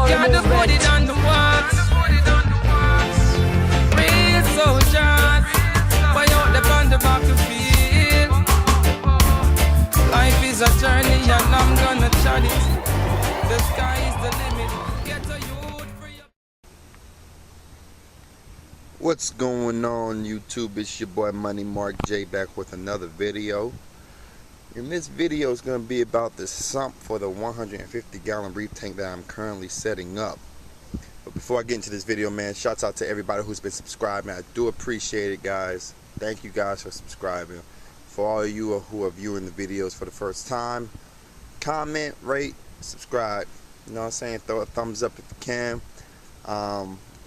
Gotta put it on the wax. Real soldiers, way out the on the battlefield. Life is a journey and I'm gonna chart it. The sky is the limit. Get a youth free. What's going on, YouTube? It's your boy moneymarkj back with another video. And this video is going to be about the sump for the 150-gallon reef tank that I'm currently setting up. But before I get into this video, man, shouts out to everybody who's been subscribing. I do appreciate it, guys. Thank you guys for subscribing. For all of you who are viewing the videos for the first time, comment, rate, subscribe. You know what I'm saying? Throw a thumbs up if you can.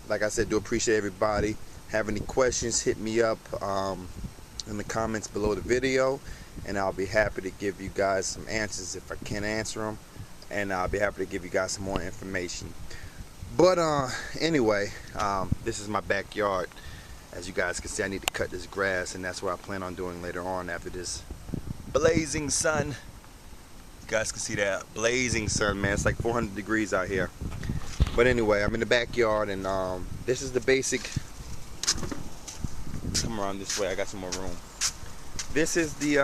Like I said, do appreciate everybody. Have any questions, hit me up in the comments below the video, and I'll be happy to give you guys some answers if I can't answer them, and I'll be happy to give you guys some more information. But anyway, this is my backyard. As you guys can see, I need to cut this grass, and that's what I plan on doing later on after this blazing sun. You guys can see that blazing sun, man. It's like 400 degrees out here. But anyway, I'm in the backyard, and this is the basic. Come around this way, I got some more room. This is the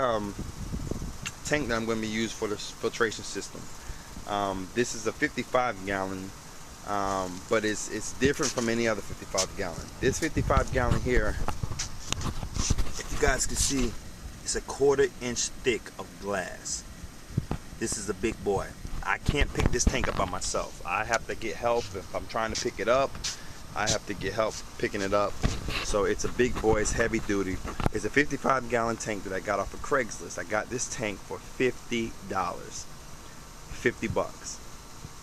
tank that I'm going to be used for the filtration system. This is a 55-gallon, but it's different from any other 55-gallon. This 55-gallon here, if you guys can see, it's a 1/4 inch thick of glass. This is a big boy. I can't pick this tank up by myself. I have to get help. If I'm trying to pick it up, I have to get help picking it up. So it's a big boy, it's heavy duty. It's a 55-gallon tank that I got off of Craigslist. I got this tank for $50. $50.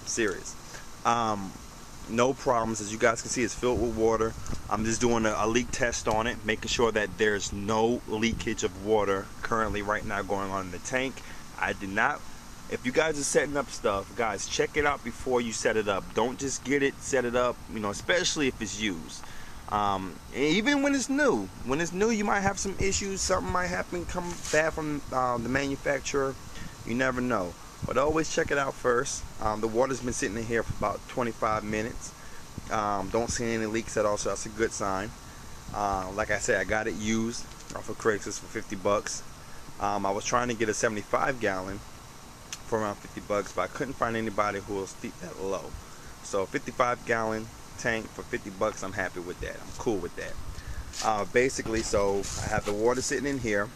I'm serious. No problems. As you guys can see, it's filled with water. I'm just doing a leak test on it, making sure that there's no leakage of water currently right now going on in the tank. I did not. If you guys are setting up stuff, guys, check it out before you set it up. Don't just get it, set it up, you know, especially if it's used. Even when it's new. When it's new, you might have some issues. Something might happen, come bad from the manufacturer. You never know. But always check it out first. The water's been sitting in here for about 25 minutes. Don't see any leaks at all, so that's a good sign. Like I said, I got it used off of Craigslist for $50. I was trying to get a 75-gallon. For around $50, but I couldn't find anybody who will steep that low. So 55-gallon tank for $50, I'm happy with that. I'm cool with that. Basically, so I have the water sitting in here.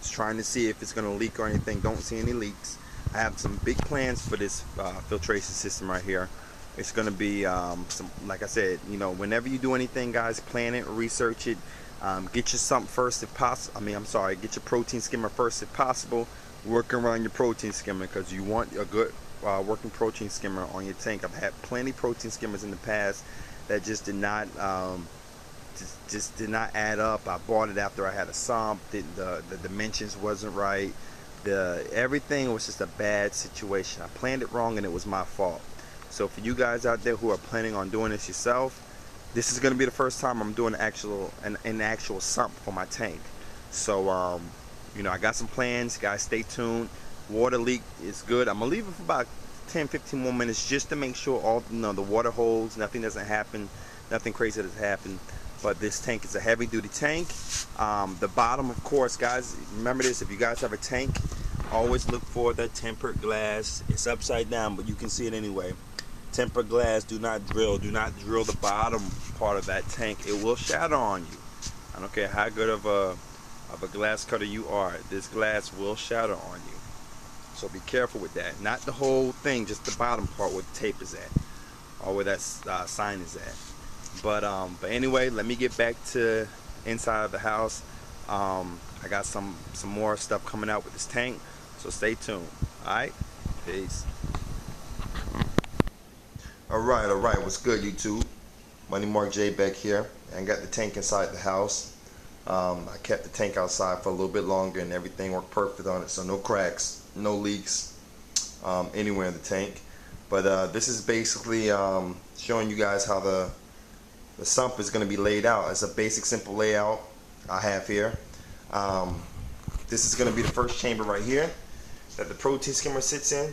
Just trying to see if it's going to leak or anything. Don't see any leaks. I have some big plans for this filtration system right here. It's going to be some, like I said, you know, whenever you do anything, guys, plan it, research it. Get your sump first if possible. Get your protein skimmer first if possible. Work around your protein skimmer, because you want a good working protein skimmer on your tank. I've had plenty protein skimmers in the past that just did not just did not add up. I bought it after I had a sump. The dimensions wasn't right. Everything was just a bad situation. I planned it wrong and it was my fault. So for you guys out there who are planning on doing this yourself, this is going to be the first time I'm doing an actual sump for my tank. So you know, I got some plans, guys. Stay tuned. Water leak is good. I'm gonna leave it for about 10-15 more minutes just to make sure all the water holds, nothing doesn't happen, nothing crazy doesn't happen. But this tank is a heavy duty tank. The bottom, of course, guys, remember this, if you guys have a tank, always look for the tempered glass. It's upside down, but you can see it anyway. Tempered glass. Do not drill the bottom part of that tank. It will shatter on you. I don't care how good of a glass cutter you are, this glass will shatter on you. So be careful with that. Not the whole thing, just the bottom part where the tape is at, or where that sign is at. But anyway, let me get back to inside of the house. I got some more stuff coming out with this tank, so stay tuned. Alright, peace. Alright, what's good, YouTube? moneymarkj back here, and I got the tank inside the house. I kept the tank outside for a little bit longer, and everything worked perfect on it, so no cracks, no leaks anywhere in the tank. But this is basically showing you guys how the sump is going to be laid out. It's a basic, simple layout I have here. This is going to be the first chamber right here that the protein skimmer sits in.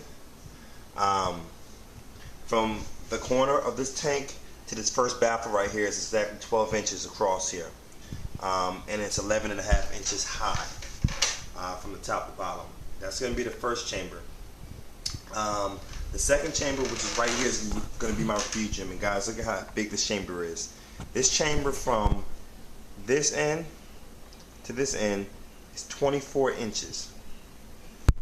From the corner of this tank to this first baffle right here is exactly 12 inches across here, and it's 11.5 inches high from the top to bottom. That's going to be the first chamber. The second chamber, which is right here, is going to be my Refugium. And guys, look at how big this chamber is. This chamber from this end to this end is 24 inches.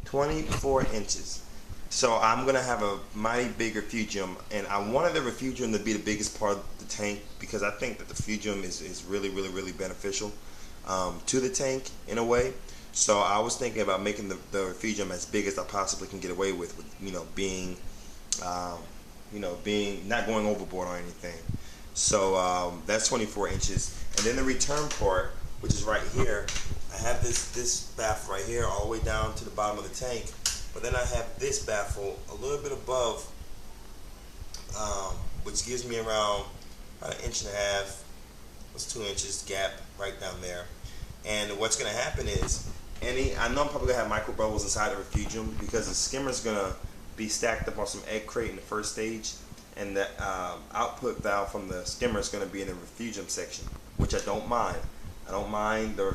24 inches. So I'm going to have a mighty big Refugium, and I wanted the Refugium to be the biggest part of the tank because I think that the Refugium is really beneficial to the tank in a way. So I was thinking about making the Refugium as big as I possibly can get away with being not going overboard or anything. So that's 24 inches. And then the return part, which is right here, I have this baffle right here all the way down to the bottom of the tank. But then I have this baffle a little bit above, which gives me around about 1.5 inches. It's 2 inches gap right down there. And what's going to happen is, I know I'm probably going to have micro bubbles inside the Refugium because the skimmer's going to be stacked up on some egg crate in the first stage, and the output valve from the skimmer is going to be in the Refugium section, which I don't mind. I don't mind the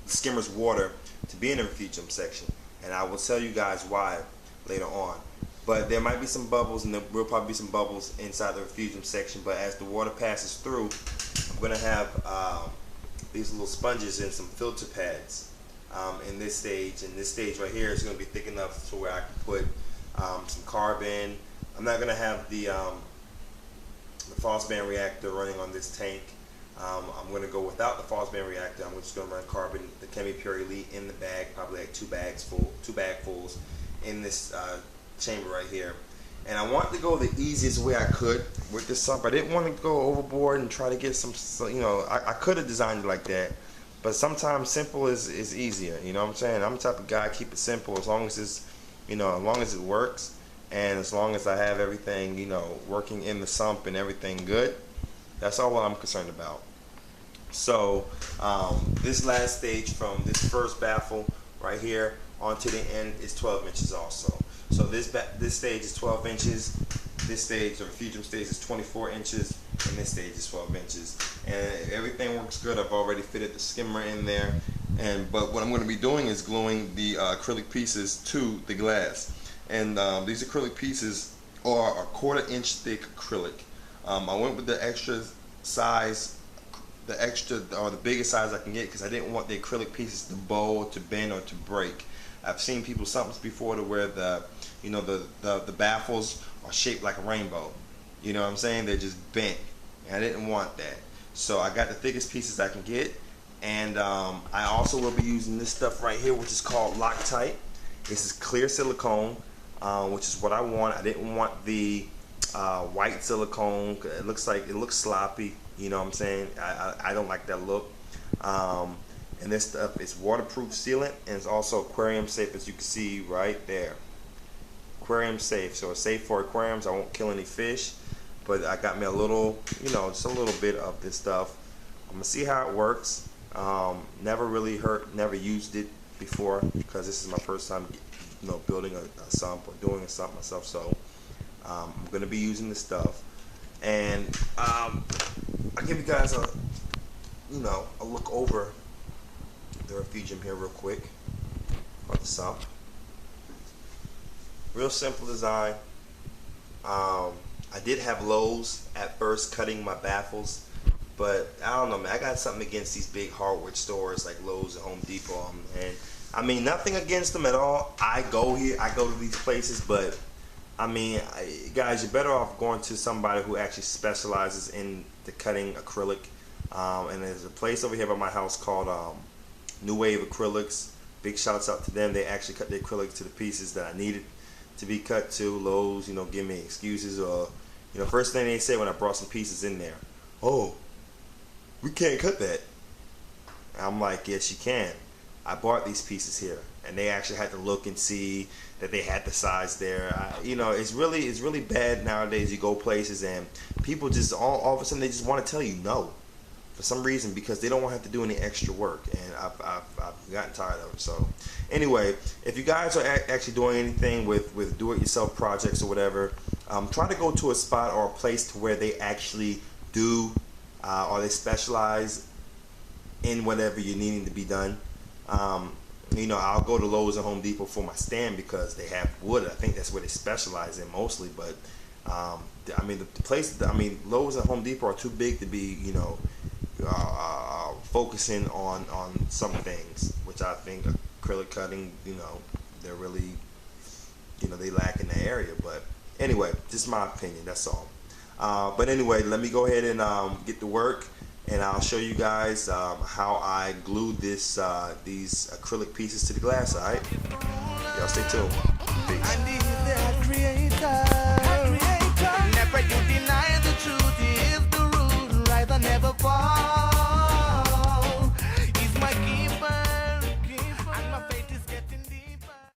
skimmer's water to be in the Refugium section, and I will tell you guys why later on. But there might be some bubbles, and there will probably be some bubbles inside the Refugium section, but as the water passes through, I'm going to have these little sponges and some filter pads in this stage. And this stage right here is going to be thick enough to where I can put some carbon. I'm not going to have the phosphate reactor running on this tank. I'm going to go without the phosphate reactor. I'm just going to run carbon, the Chemi Pure Elite, in the bag, probably like two bagfuls in this chamber right here. And I want to go the easiest way I could with this sump. I didn't want to go overboard and try to get some, I could have designed it like that, but sometimes simple is easier. You know what I'm saying? I'm the type of guy, keep it simple as long as it's, as long as it works, and as long as I have everything, working in the sump and everything good. That's all I'm concerned about. So this last stage from this first baffle right here onto the end is 12 inches also. So this stage is 12 inches, this stage, the Refugium stage, is 24 inches, and this stage is 12 inches. And everything works good. I've already fitted the skimmer in there. But what I'm going to be doing is gluing the acrylic pieces to the glass. And these acrylic pieces are a 1/4 inch thick acrylic. I went with the extra size, the biggest size I can get, because I didn't want the acrylic pieces to bow, to bend, or to break. I've seen people something before to where the baffles are shaped like a rainbow. You know what I'm saying? They're just bent, and I didn't want that. So I got the thickest pieces I can get, and I also will be using this stuff right here, which is called Loctite. This is clear silicone, which is what I want. I didn't want the white silicone. It looks sloppy. You know what I'm saying? I don't like that look. And this stuff is waterproof sealant, and it's also aquarium safe, as you can see right there. Aquarium safe, so it's safe for aquariums. I won't kill any fish, but I got me a little, just a little bit of this stuff. I'm gonna see how it works. Never really never used it before, because this is my first time, building a sump or doing a sump myself. So I'm gonna be using this stuff, and I'll give you guys a look over the Refugium here real quick on the sump. Real simple design. I did have lows at first cutting my baffles, but I don't know, man. I got something against these big hardware stores like Lowe's and Home Depot, and I mean, nothing against them at all. I go to these places, but I mean, guys, you're better off going to somebody who actually specializes in the cutting acrylic. And there's a place over here by my house called New Wave Acrylics. Big shouts out to them. They actually cut the acrylic to the pieces that I needed to be cut to. Lowe's, give me excuses, or first thing they said when I brought some pieces in there, oh, we can't cut that. And I'm like, yes, you can. I bought these pieces here, and they actually had to look and see that they had the size there. It's really bad nowadays. You go places and people just all of a sudden they just want to tell you no for some reason, because they don't want to have to do any extra work, and I've gotten tired of it. So anyway, if you guys are actually doing anything with do-it-yourself projects or whatever, try to go to a spot or a place to where they actually do or they specialize in whatever you're needing to be done. You know, I'll go to Lowe's and Home Depot for my stand because they have wood. I think that's where they specialize in mostly. But I mean, the place. I mean, Lowe's and Home Depot are too big to be, you know, focusing on some things, which I think acrylic cutting, you know, they're really, you know, they lack in the area. But anyway, just my opinion. That's all. But anyway, let me go ahead and get to work. And I'll show you guys how I glued this these acrylic pieces to the glass. All right, y'all stay tuned. Peace. Never you deny the truth is the rule, rather never fall.